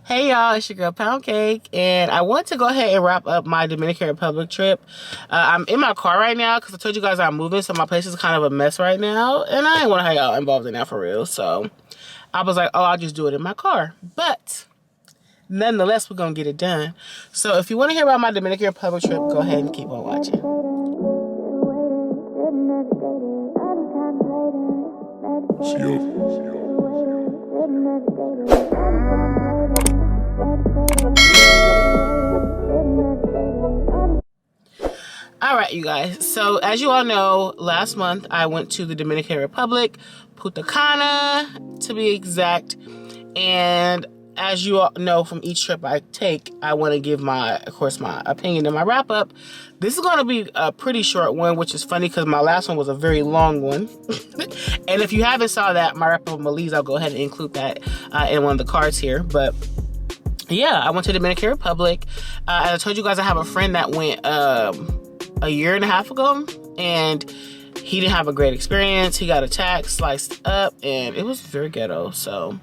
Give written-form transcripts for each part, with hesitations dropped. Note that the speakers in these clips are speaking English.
Hey y'all, it's your girl Pound Cake, and I want to go ahead and wrap up my Dominican Republic trip. I'm in my car right now because I told you guys I'm moving, so my place is kind of a mess right now, and I didn't want to have y'all involved in that for real. So I was like, oh, I'll just do it in my car. But nonetheless, we're gonna get it done. So if you want to hear about my Dominican Republic trip, go ahead and keep on watching. Alright, you guys, so as you all know, last month I went to the Dominican Republic, Punta Cana to be exact, and as you all know from each trip I take, I want to give my opinion and my wrap up. This is going to be a pretty short one, which is funny because my last one was a very long one. And if you haven't saw that, my wrap up of Malise, I'll go ahead and include that in one of the cards here, but yeah, I went to the Dominican Republic. As I told you guys, I have a friend that went a year and a half ago, and he didn't have a great experience. He got attacked, sliced up, and it was very ghetto. So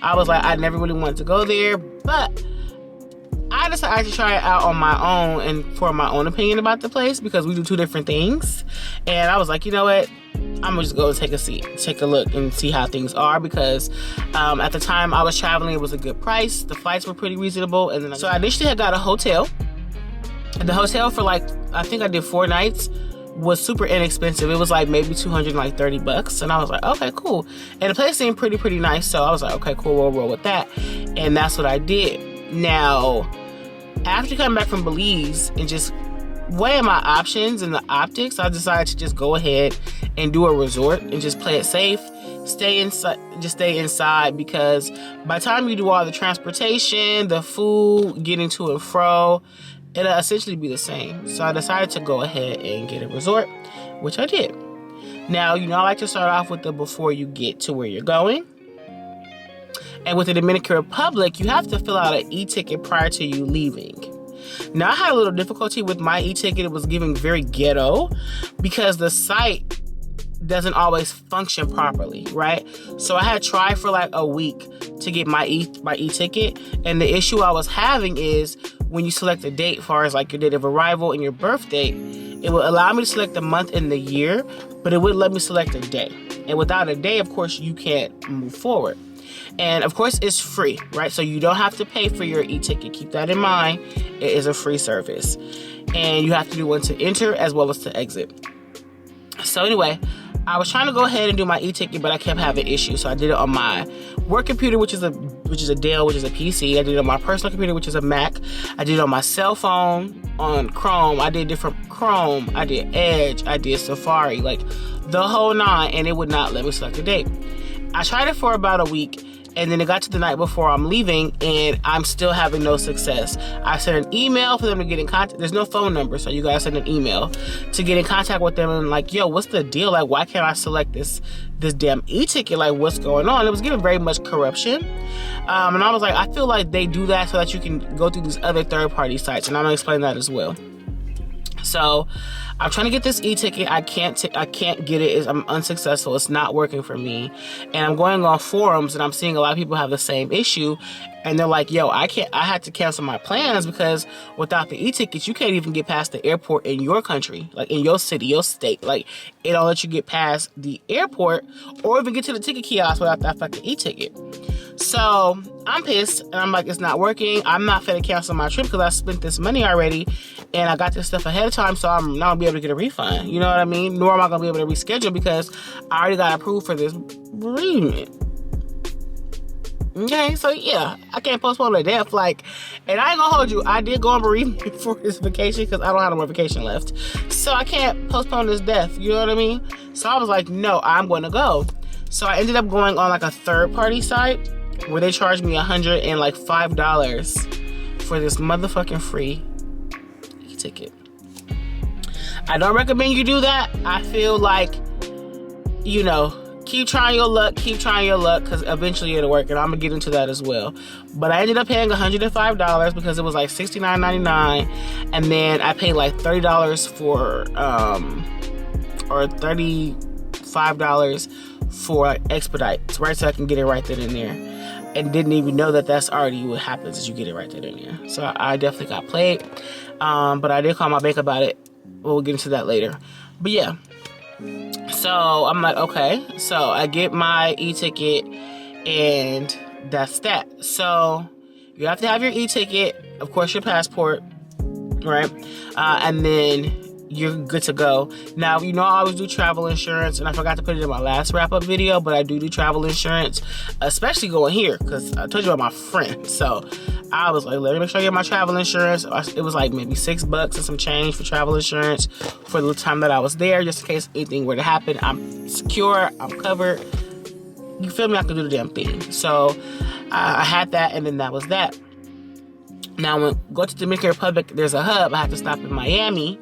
I was like, I never really wanted to go there, but I decided to try it out on my own and for my own opinion about the place because we do two different things. And I was like, you know what? I'm gonna just go take a look and see how things are because at the time I was traveling, it was a good price. The flights were pretty reasonable, and then so I initially had got a hotel. The hotel for like, I think I did 4 nights, was super inexpensive. It was like maybe $230, and I was like, okay, cool. And the place seemed pretty nice, so I was like, okay, cool, we'll roll with that. And that's what I did. Now, after coming back from Belize and just weighing my options and the optics, I decided to just go ahead and do a resort and just play it safe. Stay inside because by the time you do all the transportation, the food, getting to and fro, it'll essentially be the same. So I decided to go ahead and get a resort, which I did. Now, you know, I like to start off with the before you get to where you're going. And with the Dominican Republic, you have to fill out an e-ticket prior to you leaving. Now, I had a little difficulty with my e-ticket. It was giving very ghetto because the site doesn't always function properly, right? So I had tried for like a week to get my e-ticket, and the issue I was having is when you select a date, as far as like your date of arrival and your birth date, it will allow me to select the month and the year, but it wouldn't let me select a day. And without a day, of course, you can't move forward. And of course, it's free, right? So you don't have to pay for your e-ticket. Keep that in mind. It is a free service. And you have to do one to enter as well as to exit. So anyway, I was trying to go ahead and do my e-ticket, but I kept having issues. So I did it on my work computer, which is a Dell, which is a PC. I did it on my personal computer, which is a Mac. I did it on my cell phone, on Chrome. I did different Chrome. I did Edge. I did Safari, like the whole 9, and it would not let me select a date. I tried it for about a week, and then it got to the night before I'm leaving, and I'm still having no success. I sent an email for them to get in contact. There's no phone number, so you guys send an email to get in contact with them and like, yo, what's the deal? Like, why can't I select this damn e-ticket? Like, what's going on? It was getting very much corruption. And I was like, I feel like they do that so that you can go through these other third-party sites, and I'm gonna explain that as well. So I'm trying to get this e-ticket. I can't get it. I'm unsuccessful. It's not working for me. And I'm going on forums and I'm seeing a lot of people have the same issue. And they're like, yo, I had to cancel my plans because without the e-tickets, you can't even get past the airport in your country, like in your city, your state. Like, it don't let you get past the airport or even get to the ticket kiosk without that fucking e-ticket. So I'm pissed and I'm like, it's not working. I'm not finna cancel my trip because I spent this money already and I got this stuff ahead of time, so I'm not gonna be able to get a refund. You know what I mean? Nor am I gonna be able to reschedule because I already got approved for this bereavement. Okay, so yeah, I can't postpone a damn flight. And I ain't gonna hold you, I did go on bereavement for this vacation because I don't have no more vacation left. So I can't postpone this death, you know what I mean? So I was like, no, I'm gonna go. So I ended up going on like a third-party site where they charged me $105 for this motherfucking free e-ticket. I don't recommend you do that. I feel like, you know, keep trying your luck, because eventually it'll work, and I'm gonna get into that as well. But I ended up paying $105 because it was like $69.99, and then I paid like $30 for or $35 for expedite, right? So I can get it right then and there. and didn't even know that that's already what happens is you get it right there in there. So I definitely got played. But I did call my bank about it. We'll get into that later. But yeah. So I'm like, okay. So I get my e-ticket, and that's that. So you have to have your e-ticket, of course, your passport, right? And then you're good to go. Now, you know, I always do travel insurance, and I forgot to put it in my last wrap-up video, but I do travel insurance, especially going here, because I told you about my friend. So I was like, let me make sure I get my travel insurance. It was like maybe $6 and some change for travel insurance for the time that I was there, just in case anything were to happen. I'm secure, I'm covered. You feel me? I can do the damn thing. So I had that, and then that was that. Now, when I go to the Dominican Republic, there's a hub. I have to stop in Miami.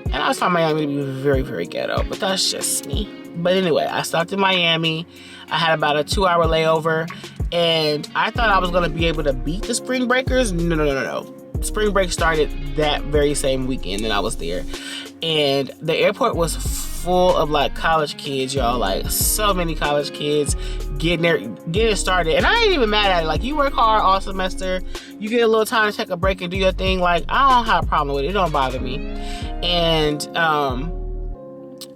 And I always find Miami to be very, very ghetto, but that's just me. But anyway, I stopped in Miami. I had about a 2-hour layover, and I thought I was going to be able to beat the spring breakers. No. Spring break started that very same weekend that I was there. And the airport was full of like college kids, y'all. Like so many college kids getting started. And I ain't even mad at it. Like, you work hard all semester, you get a little time to take a break and do your thing. Like, I don't have a problem with it. It don't bother me. And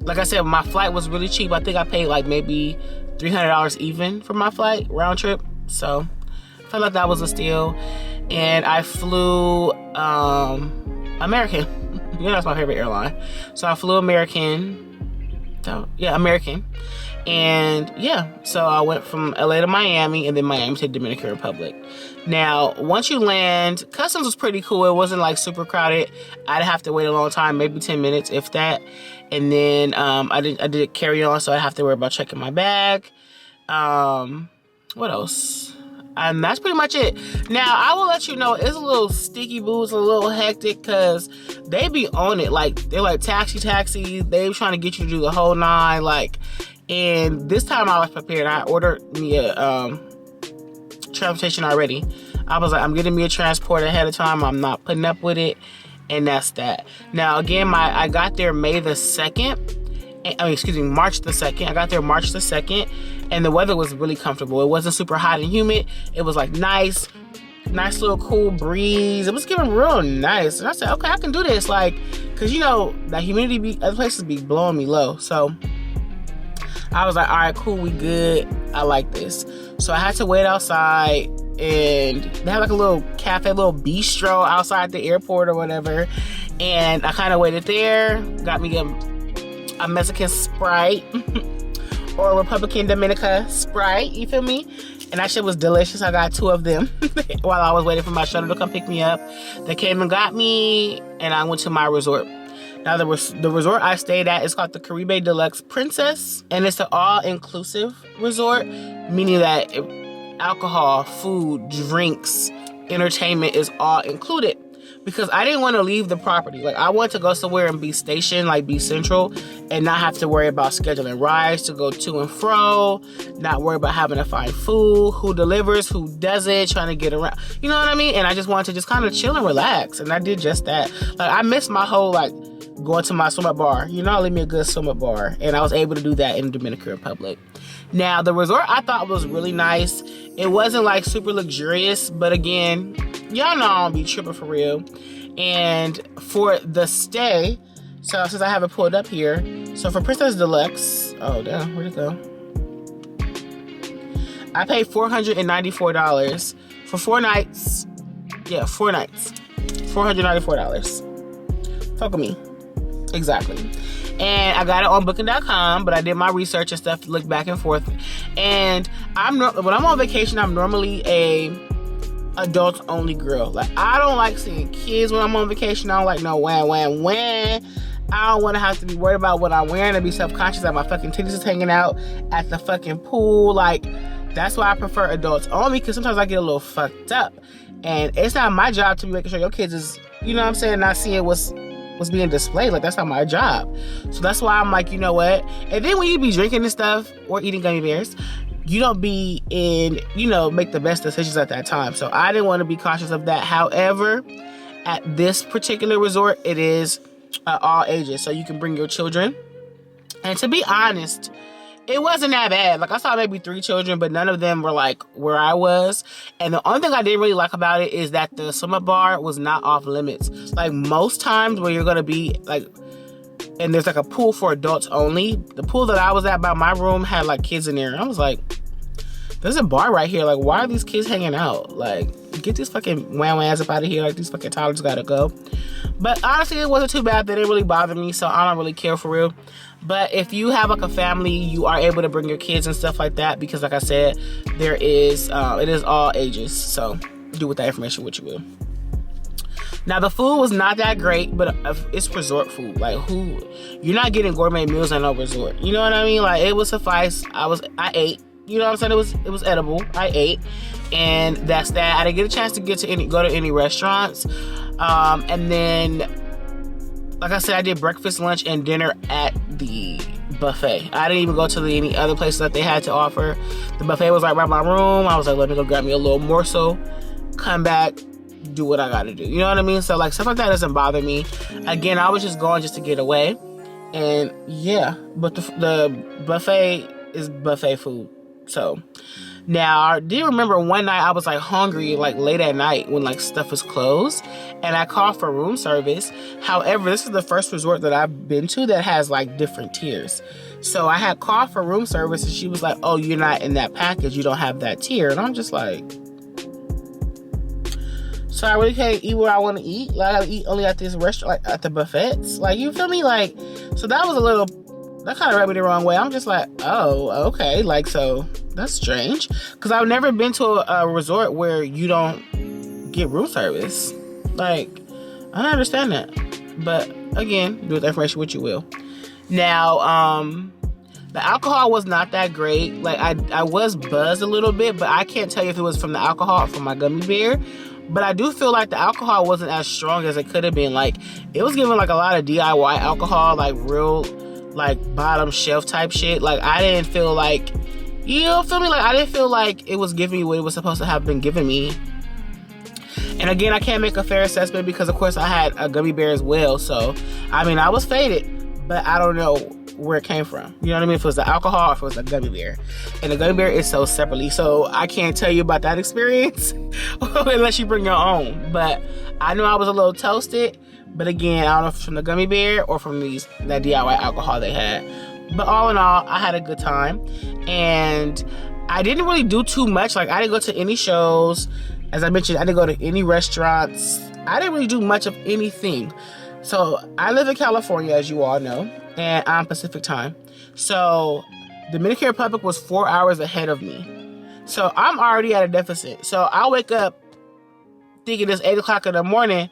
like I said, my flight was really cheap. I think I paid like maybe $300 even for my flight round trip. So I felt like that was a steal. And I flew American. You know, that's my favorite airline. So I flew American. So, yeah, American. And yeah, so I went from LA to Miami, and then Miami to the Dominican Republic. Now, once you land, customs was pretty cool. It wasn't like super crowded. I'd have to wait a long time, maybe 10 minutes, if that. And then I did carry on, so I have to worry about checking my bag. What else? And that's pretty much it. Now, I will let you know, it's a little sticky boots, a little hectic, because they be on it. Like, they're like, taxi. They trying to get you to do the whole 9. Like, and this time I was prepared. I ordered me a transportation already. I was like, I'm getting me a transport ahead of time. I'm not putting up with it. And that's that. Now, again, I got there March the 2nd. I got there March the 2nd, and the weather was really comfortable. It wasn't super hot and humid. It was like nice little cool breeze. It was getting real nice. And I said, okay, I can do this. Like, cause you know, that humidity other places be blowing me low. So I was like, all right, cool, we good. I like this. So I had to wait outside, and they have like a little cafe, little bistro outside the airport or whatever. And I kind of waited there, got me a Mexican Sprite or a Republican Dominica Sprite, you feel me? And that shit was delicious. I got 2 of them while I was waiting for my shuttle to come pick me up. They came and got me, and I went to my resort. Now, the resort I stayed at is called the Caribe DELUXE Princess, and it's an all-inclusive resort, meaning that alcohol, food, drinks, entertainment is all included. Because I didn't want to leave the property. Like, I wanted to go somewhere and be stationed, like be central, and not have to worry about scheduling rides to go to and fro, not worry about having to find food, who delivers, who doesn't, trying to get around. You know what I mean? And I just wanted to just kind of chill and relax. And I did just that. Like, I missed my whole, like, going to my swim up bar. You know, I leave me a good swim up bar. And I was able to do that in the Dominican Republic. Now, the resort I thought was really nice. It wasn't like super luxurious, but again, y'all know I don't be tripping for real. And for the stay, so since I have it pulled up here, so for Princess Deluxe, oh damn, where'd it go? I paid $494 for 4 nights. Yeah, 4 nights. $494. Fuck with me. Exactly. And I got it on booking.com, but I did my research and stuff to look back and forth. And when I'm on vacation, I'm normally a adults only girl. Like, I don't like seeing kids when I'm on vacation. I don't like no wham. I don't want to have to be worried about what I'm wearing and be self-conscious that my fucking titties is hanging out at the fucking pool. Like, that's why I prefer adults only, because sometimes I get a little fucked up. And it's not my job to be making sure your kids is, you know what I'm saying, not seeing what's being displayed. Like, that's not my job. So that's why I'm like, you know what? And then when you be drinking and stuff or eating gummy bears, you don't be in, you know, make the best decisions at that time. So I didn't want to be cautious of that. However, at this particular resort, it is all ages. So you can bring your children. And to be honest, it wasn't that bad. Like, I saw maybe 3 children, but none of them were like where I was. And the only thing I didn't really like about it is that the swim bar was not off limits. Like, most times where you're gonna be like, and there's like a pool for adults only. The pool that I was at by my room had like kids in there. I was like, there's a bar right here. Like, why are these kids hanging out? Like, get these fucking wham-whams up out of here. Like, these fucking toddlers gotta go. But honestly, it wasn't too bad. They didn't really bother me, so I don't really care for real. But if you have like a family, you are able to bring your kids and stuff like that, because like I said, there is it is all ages. So do with that information what you will. Now, the food was not that great, but it's resort food. Like, you're not getting gourmet meals at no resort. You know what I mean? Like, it would suffice. I ate. You know what I'm saying? It was edible. I ate, and that's that. I didn't get a chance to go to any restaurants. And then, like I said, I did breakfast, lunch, and dinner at the buffet. I didn't even go to any other places that they had to offer. The buffet was right by my room. I was like, let me go grab me a little morsel, come back, do what I gotta do. You know what I mean? So like, stuff like that doesn't bother me. Again, I was just going just to get away. And yeah, but the buffet is buffet food. So now, I do remember one night I was like hungry, like late at night when like stuff was closed, and I called for room service. However, this is the first resort that I've been to that has like different tiers. So I had called for room service, and she was like, oh, you're not in that package, you don't have that tier. And I'm just like, so I really can't eat where I want to eat? Like, I gotta eat only at this restaurant, like at the buffets? Like, you feel me? Like, so that was that kind of rubbed me the wrong way. I'm just like, oh, okay. Like, so that's strange. Because I've never been to a resort where you don't get room service. Like, I don't understand that. But again, do with the information what you will. Now, the alcohol was not that great. Like, I was buzzed a little bit, but I can't tell you if it was from the alcohol or from my gummy bear. But I do feel like the alcohol wasn't as strong as it could have been. Like, it was giving like a lot of DIY alcohol, like real, like bottom shelf type shit. Like, I didn't feel like, you know, feel me? Like, I didn't feel like it was giving me what it was supposed to have been giving me. And again, I can't make a fair assessment because, of course, I had a gummy bear as well. So, I mean, I was faded, but I don't know where it came from. You know what I mean? If it was the alcohol or if it was the gummy bear. And the gummy bear is sold separately. So, I can't tell you about that experience unless you bring your own. But I know I was a little toasted. But again, I don't know if it's from the gummy bear or from that DIY alcohol they had. But all in all, I had a good time. And I didn't really do too much. Like, I didn't go to any shows. As I mentioned, I didn't go to any restaurants. I didn't really do much of anything. So, I live in California, as you all know. And I'm Pacific time. So, Dominican Republic was 4 hours ahead of me. So, I'm already at a deficit. So, I wake up thinking it's 8 o'clock in the morning.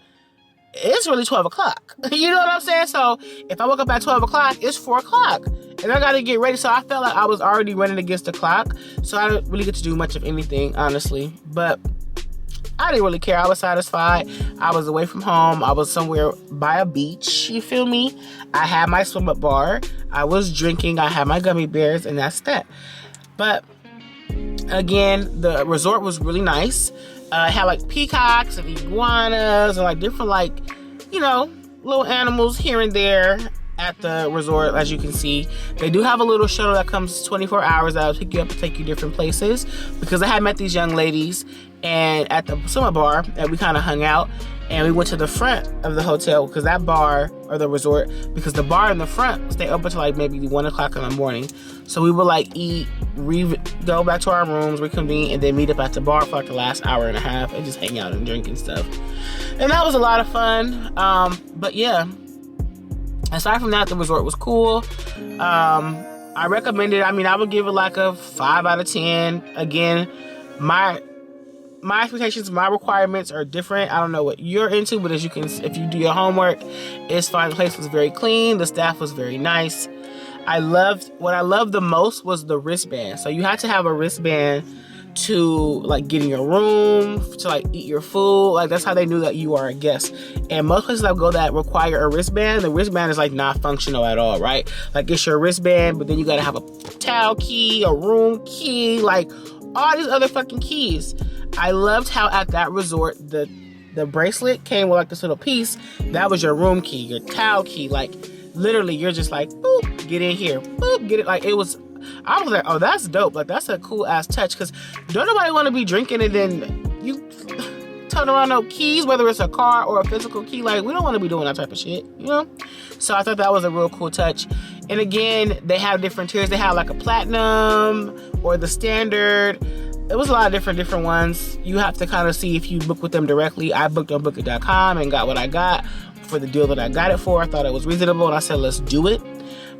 It's really 12 o'clock. You know what I'm saying? So if I woke up at 12 o'clock, it's 4 o'clock. And I got to get ready. So I felt like I was already running against the clock. So I didn't really get to do much of anything, honestly. But I didn't really care. I was satisfied. I was away from home. I was somewhere by a beach. You feel me? I had my swim up bar. I was drinking. I had my gummy bears. And that's that. But again, the resort was really nice. It had like peacocks and iguanas and like different like, you know, little animals here and there at the resort. As you can see, they do have a little shuttle that comes 24 hours that'll pick you up and take you different places, because I had met these young ladies and at the summer bar and we kind of hung out, and we went to the front of the hotel because that bar, or the resort, because the bar in the front stayed open till like maybe 1 o'clock in the morning. So we would like eat, go back to our rooms, reconvene, and then meet up at the bar for like the last hour and a half and just hang out and drink and stuff. And that was a lot of fun. But yeah, aside from that, the resort was cool. I recommend it. I mean, I would give it like a 5 out of 10. Again, my expectations, my requirements are different. I don't know what you're into, but as you can, if you do your homework, it's fine. The place was very clean. The staff was very nice. What I loved the most was the wristband. So you had to have a wristband to like get in your room, to like eat your food. Like, that's how they knew that you are a guest. And most places I go that require a wristband, the wristband is like not functional at all, right? Like, it's your wristband, but then you gotta have a towel key, a room key, like all these other fucking keys. I loved how at that resort, the bracelet came with like this little piece. That was your room key, your towel key. Like, literally, you're just like, boop, get in here, boop, get it. Like, it was I was like, oh, that's dope. Like, that's a cool ass touch, because don't nobody want to be drinking and then you turn around no keys, whether it's a car or a physical key. Like, we don't want to be doing that type of shit, you know? So I thought that was a real cool touch. And again, they have different tiers. They have like a platinum or the standard. It was a lot of different ones. You have to kind of see if you book with them directly. I booked on Booking.com and got what I got for the deal that I got it for. I thought it was reasonable, and I said, let's do it.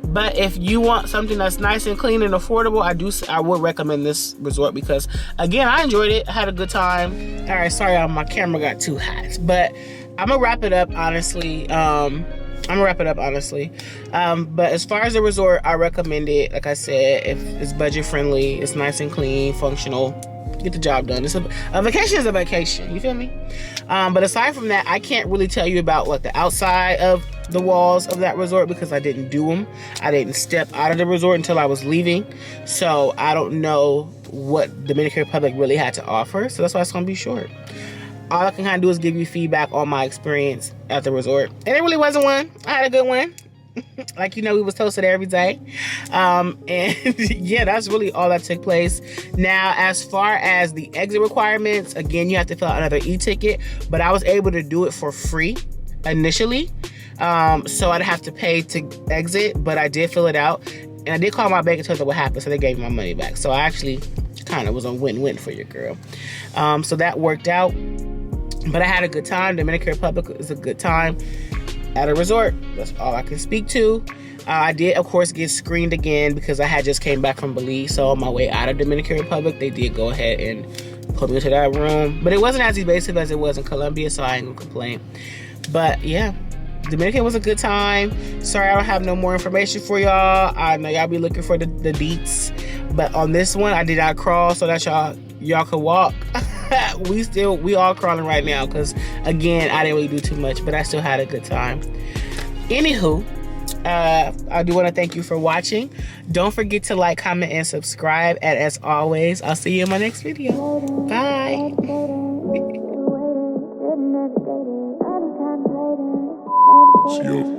But if you want something that's nice and clean and affordable, I would recommend this resort, because again, I enjoyed it. I had a good time. All right, sorry, my camera got too hot, but I'm gonna wrap it up honestly. But as far as the resort, I recommend it. Like I said, if it's budget friendly, it's nice and clean, functional, get the job done. It's a vacation is a vacation, you feel me? But aside from that, I can't really tell you about like the outside of the walls of that resort, because I didn't do them. I didn't step out of the resort until I was leaving, so I don't know what Dominican Republic really had to offer, so that's why it's gonna be short. All I can kind of do is give you feedback on my experience at the resort. And it really wasn't one. I had a good one. Like, you know, we was toasted every day. And yeah, that's really all that took place. Now, as far as the exit requirements, again, you have to fill out another e-ticket. But I was able to do it for free initially. So I'd have to pay to exit. But I did fill it out. And I did call my bank and tell them what happened. So they gave me my money back. So I actually kind of was a win-win for your girl. So that worked out. But I had a good time. Dominican Republic is a good time at a resort. That's all I can speak to. I did, of course, get screened again because I had just came back from Belize. So on my way out of Dominican Republic, they did go ahead and put me into that room. But it wasn't as evasive as it was in Colombia, so I ain't gonna complain. But yeah, Dominican was a good time. Sorry, I don't have no more information for y'all. I know y'all be looking for the deets. But on this one, I did not crawl so that y'all could walk. we all crawling right now because again, I didn't really do too much, but I still had a good time. Anywho, I do want to thank you for watching. Don't forget to like, comment, and subscribe. And as always, I'll see you in my next video. Bye. See you.